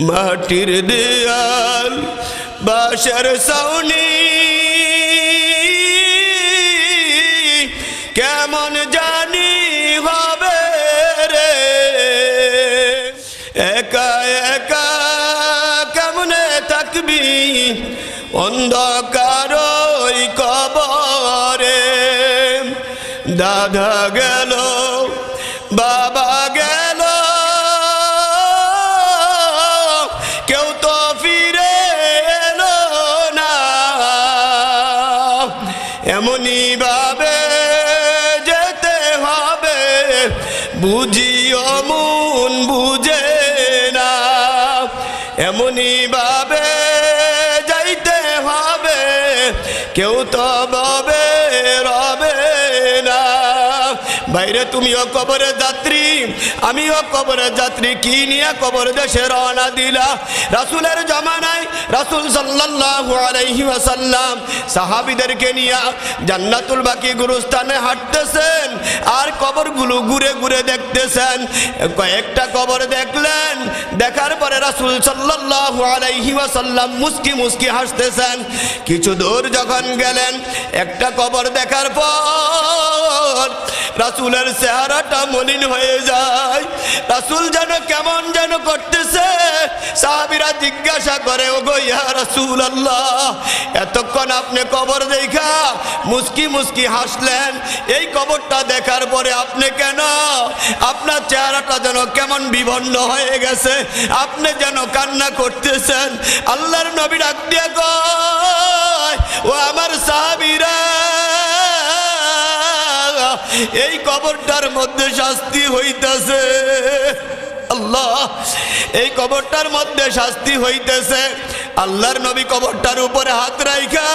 মাটির দেয়াল বাঁশের ছাউনি কেমন জানি হবে রে, একা একা কেমনে থাকবি অন্ধকার ওই কবরে। দাদা গেল বাবা গেল কেউ তো ফিরে এলো না, এমনি ভাবে যেতে হবে বুঝিও মন বুঝে না, এমনি ভাবে যাইতে হবে কেউ তো ববে রবে না। বাইরে তুমিও কবরের যাত্রী আমিও কবরের যাত্রী, কি নিয়ে কবর দেশে রওনা দিলা? রাসূলের জামানায় রাসূল সাল্লাল্লাহু আলাইহি ওয়াসাল্লাম সাহাবীদেরকে নিয়ে জান্নাতুল বাকি গুরুস্থানে হাঁটতেছেন আর কবরগুলো ঘুরে ঘুরে দেখতেছেন। কয়েকটা কবর দেখলেন, দেখার পরে রাসূল সাল্লাল্লাহু আলাইহি ওয়াসাল্লাম মুস্কি মুস্কি হাসতেছেন। কিছু দূর যখন গেলেন একটা কবর দেখার পর রাসূলের চেহারাটা মলিন হয়ে যায়, রাসূল যেন কেমন যেন করতেছে। সাহাবীরা জিজ্ঞাসা করে, ওগো ইয়া রাসূলুল্লাহ, এতক্ষণ আপনি কবর দেখা মুস্কি মুস্কি হাসলেন, এই কবরটা দেখার পরে আপনি কেন আপনার চেহারাটা যেন কেমন বিবর্ণ হয়ে গেছে, আপনি যেন কান্না করতেছেন? আল্লাহর নবী ডাক দিয়ে কয়, ও আমার সাহাবীরা, এই কবরটার মধ্যে শাস্তি হইতেছে। আল্লাহ, এই কবরটার মধ্যে শাস্তি হইতেছে। আল্লাহর নবী কবরটার উপরে হাত রাইখা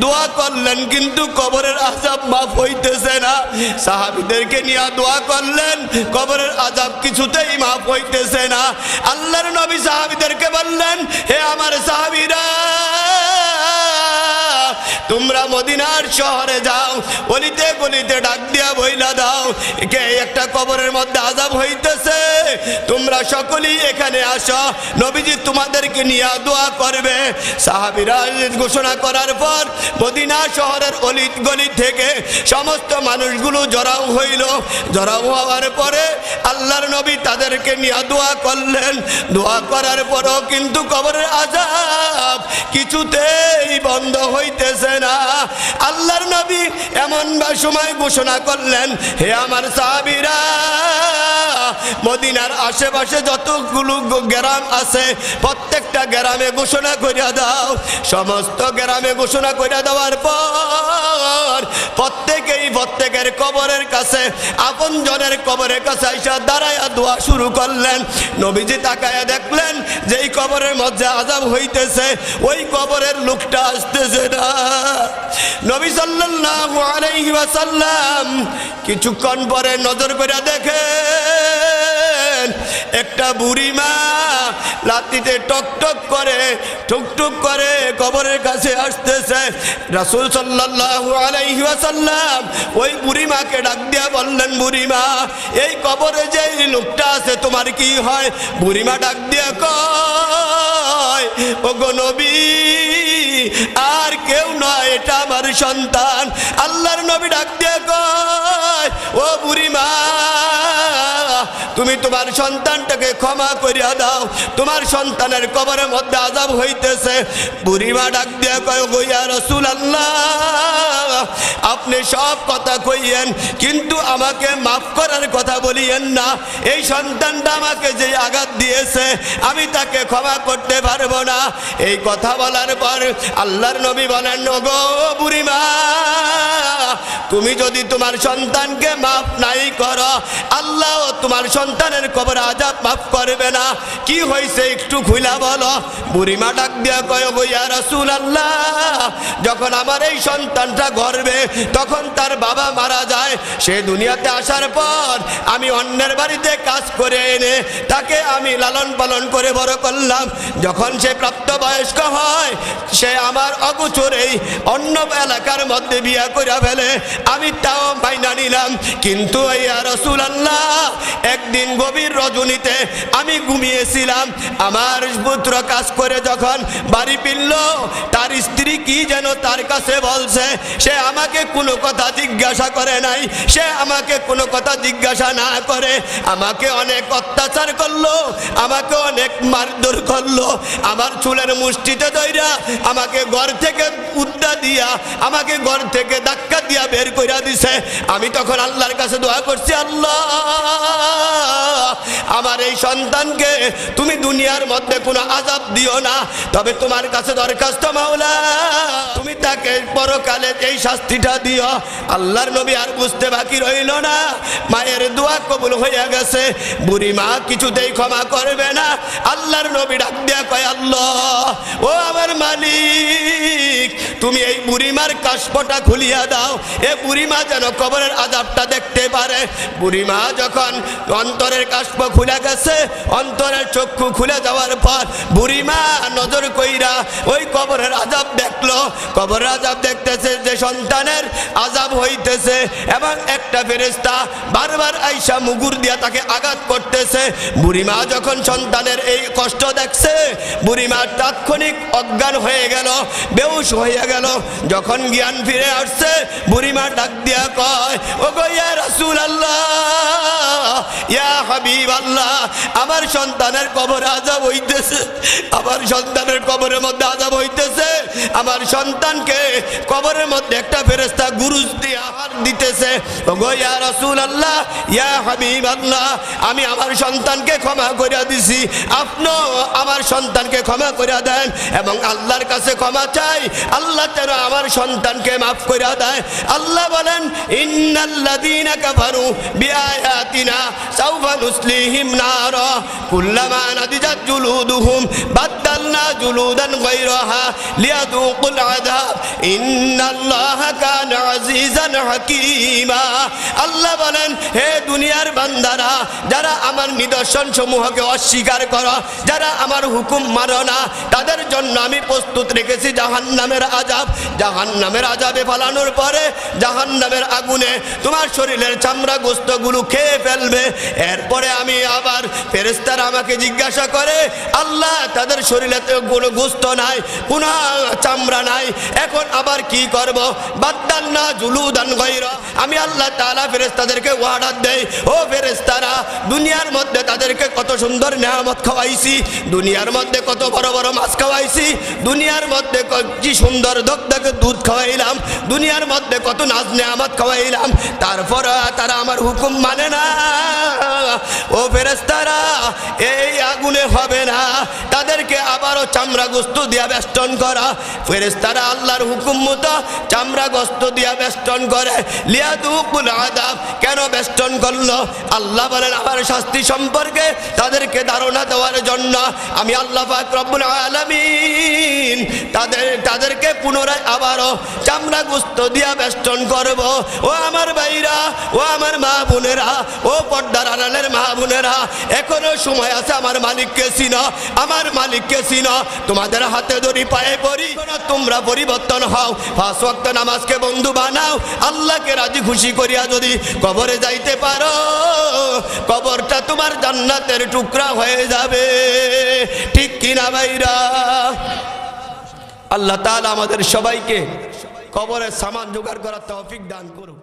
দোয়া করলেন, কিন্তু কবরের আযাব মাফ হইতেছে না। সাহাবীদেরকে নিয়ে দোয়া করলেন, কবরের আযাব কিছুতেই মাফ হইতেছে না। আল্লাহর নবী সাহাবীদেরকে বললেন, হে আমার সাহাবীরা, তোমরা মদিনার শহরে যাও, গলিতে গলিতে ডাক দিয়া বইলা দাও, কে একটা কবরের মধ্যে আযাব হইতেছে, তোমরা সকলেই এখানে আসো, নবীজি তোমাদেরকে নিয়ে দোয়া করবে। সাহাবীরা ঘোষণা করার পর মদিনা শহরের অলিত গলি থেকে সমস্ত মানুষগুলো জড়াও হইল। জড়াও হওয়ার পরে আল্লাহর নবী তাদেরকে নিয়ে দোয়া করলেন। দোয়া করার পরও কিন্তু কবরের আযাব কিছুতেই বন্ধ হইতেছে না। আল্লাহর নবী এমন সময় ঘোষণা করলেন, হে আমার সাহাবীরা, মদিনার আশেপাশে যতগুলো গ্রাম আছে প্রত্যেকটা গ্রামে ঘোষণা করিয়া দাও। সমস্ত গ্রামে ঘোষণা করিয়া দেওয়ার পর প্রত্যেকের কবরের কাছে, আপন জনের কবরের কাছে আইসা দাঁড়ায়া দোয়া শুরু করলেন। নবীজি তাকায়া দেখলেন যেই কবরের মধ্যে আযাব হইতেছে ওই কবরের লোকটা আসতেছে না। নবী সাল্লাল্লাহু আলাইহি ওয়াসাল্লাম কিছুক্ষণ পরে নজর করে দেখেন একটা বুড়ি মা লাতিতে টকটক করে টুকটুক করে কবরের কাছে আসতেছে। রাসূল সাল্লাল্লাহু আলাইহি ওয়াসাল্লাম ওই বুড়ি মাকে ডাক দিয়া বললেন, বুড়ি মা, এই কবরে যে লোকটা আছে তোমার কি হয়? বুড়ি মা ডাক দিয়া কয়, ওগো নবী, আর কেউ নয়, এটা আমার সন্তান। আল্লাহর নবী ডাক দিয়ে কয়, ও বুড়ি মা, তুমি তোমার সন্তানটাকে ক্ষমা করিয়া দাও, তোমার সন্তানের কবরের মধ্যে আযাব হইতেছে। বুড়ি মা ডাক দিয়ে কয়, গো ইয়া রাসূলুল্লাহ, আপনি সব কথা কইয়েন, কিন্তু আমাকে মাফ করার কথা বলিয়েন না। এই সন্তানটা আমাকে যে আঘাত দিয়েছে আমি তাকে ক্ষমা করতে পারবো না। এই কথা বলার পর আল্লাহর নবী বলেন, ওগো বুড়ি মা, তুমি যদি তোমার সন্তানকে মাফ নাই করো, আল্লাহ তোমার সন্তানের কবর আযাব মাফ করবে না। কি হয়েছে একটু খুলা বলো। বুড়ি মা ডাক দিয়া কয়, গো ইয়া রাসূলুল্লাহ, যখন আমার এই সন্তানটা গর্ভে তখন তার বাবা মারা যায়। সে দুনিয়াতে আসার পর আমি অন্যের বাড়িতে কাজ করে এনে তাকে আমি লালন পালন করে বড় করলাম। যখন সে প্রাপ্তবয়স্ক হয় সে আমার অগোচরেই অন্য এলাকার মধ্যে বিয়া করে ফেলে, আমি তাও মাইনা নিলাম। কিন্তু ইয়া রাসূলুল্লাহ, একদিন একদিন গভীর রজনীতে আমি ঘুমিয়েছিলাম, আমার পুত্র কাজ করে যখন বাড়ি ফিরল, তার স্ত্রী কি যেন তার কাছে বলছে। সে আমাকে কোনো কথা জিজ্ঞাসা করে নাই, সে আমাকে কোনো কথা জিজ্ঞাসা না করে আমাকে অনেক অত্যাচার করলো, আমাকে অনেক মারধর করলো, আমার চুলের মুষ্টিতে ধইরা আমাকে ঘর থেকে উদ্দা দিয়া, আমাকে ঘর থেকে ধাক্কা দিয়া বের করে দিছে। আমি তখন আল্লাহর কাছে দোয়া করছি, আল্লাহ আমার এই সন্তানকে তুমি দুনিয়ার মধ্যে কোনো আযাব দিও না, তবে তোমার কাছে দরখাস্ত মাওলা তুমি তাকে পরকালে এই শাস্তিটা দিও। আল্লাহর নবী আর বুঝতে বাকি রইল না, মায়ের দোয়া কবুল হয়ে গেছে, বুড়ি মা কিছুতেই ক্ষমা করবে না। আল্লাহর নবী ডাক দিয়া কয়, আল্লাহ ও আমার মালিক, তুমি এই বুড়িমার কাশপটা খুলিয়া দাও, এ বুড়িমা যেন কবরের আযাবটা দেখতে পারে। বুড়িমা যখন অন্তরের কাশপ খুলে গেছে, অন্তরের চক্ষু খুলে যাওয়ার পর বুড়িমা নজর কইরা ওই কবরের আযাব দেখলো। কবরের আযাব দেখতেছে যে সন্তানের আযাব হইতেছে এবং একটা ফেরেশতা বারবার আইসা মুগুর দিয়া তাকে আঘাত করতেছে। বুড়িমা যখন সন্তানের এই কষ্ট দেখছে, বুড়িমা তাৎক্ষণিক অজ্ঞান হয়ে গেল, বেহুশ হয়ে গেল। যখন জ্ঞান ফিরে আসছে, বুড়িমা ডাক দিয়া কয়, ওগো ইয়া রাসূলুল্লাহ, ইয়া হাবিবাল্লাহ, আমার সন্তানের কবরে আযাব হইতেছে, আমার সন্তানের কবরের মধ্যে আযাব হইতেছে, আমার সন্তানকে কবরের মধ্যে একটা ফেরেশতা গুরুজ দিয়ে আহার দিতেছে। ওগো ইয়া রাসূলুল্লাহ, ইয়া হাবিবাল্লাহ, আমি আমার সন্তানকে ক্ষমা করে দিছি, আপনিও আমার সন্তানকে ক্ষমা করে দেন এবং আল্লাহর কাছে ক্ষমা চাই, আল্লাহ যেন আমার সন্তানকে মাফ করে দেয়। আল্লাহ বলেন, ইন্নাল্লাযীনা কাফারু বিআয়াতিনা সাওফা নুসলিহিম নারা কুল্লামা নাদিজাত জুলুদুহুম বাদদালনা জুলুদান গায়রাহা লিয়াযুকুল আযাব ইন্নাল্লাহা কানা আজিজান হাকীমা। আল্লাহ বলেন, হে দুনিয়ার বান্দারা, যারা আমার নিদর্শন সমূহকে অস্বীকার করো, যারা আমার হুকুম মানো না, তাদের জন্য আমি প্রস্তুত রেখেছি জাহান্নামের আযাব। জাহান্নামের আযাবে ফালানোর পরে জাহান্নামের আগুনে তোমার শরীরের চামড়া গোশতগুলো খেয়ে ফেলবে। এরপরে আমি আবার ফেরেশতারা আমাকে জিজ্ঞাসা করে, আল্লাহ তাদের শরীরে তো কোনো গোশত নাই, কোনো চামড়া নাই, এখন আবার কি করব? বাদদালনা জুলুদান গায়রা, আমি আল্লাহ তাআলা ফেরেশতাদেরকে ওয়াদা দেই, ও ফেরেশতারা, দুনিয়ার মধ্যে তাদেরকে কত সুন্দর নেয়ামত খাওয়াইছি, দুনিয়ার মধ্যে কত বড় বড় মাছ খাওয়াইছি, দুনিয়ার মধ্যে কি সুন্দর দগদগে দুধ খাওয়াইলাম, দুনিয়ার মধ্যে কত নাজ নেয়ামত খাওয়াইলাম, তারপর তারা আমার হুকুম মানে না। ও ফেরেশতারা, এই আগুনে হবে না, তাদেরকে আবারও চামড়া গোশত দিয়া বেষ্টন করা। ফেরেশতারা আল্লাহর হুকুম মতো চামড়া গোশত দিয়া বেষ্টন করে। লিয়াযুকুল আযাব, কেন বেষ্টন করলো? আল্লাহ বলেন, আমার শাস্তি সম্পর্কে তাদেরকে ধারণা দেওয়ার জন্য আমি আল্লাহ পাক রব্বুল আলামিন তাদেরকে পুনরায় আবারও চামড়া গোশত দিয়া বেষ্টন করব। ও আমার ভাইরা, ও আমার মা বোনেরা, ও পর্দার আড়ালের মা বোনেরা, এখনো সময় আছে, আমার মালিককে চিনো, আমার মালিককে চিনো, তোমাদের হাতে ধরি পায়ে পড়ি, তোমরা পরিবর্তন হও, 5 ওয়াক্ত নামাজকে বন্ধু বানাও, আল্লাহকে রাজি খুশি করিয়া যদি কবরে যাইতে পারো, কবরটা তোমার জান্নাতের টুকরা হয়ে যাবে। ঠিক কিনা ভাইরা? আল্লাহ তাআলা আমাদের সবাইকে কবরের সামান জোগাড় করার তৌফিক দান করুন।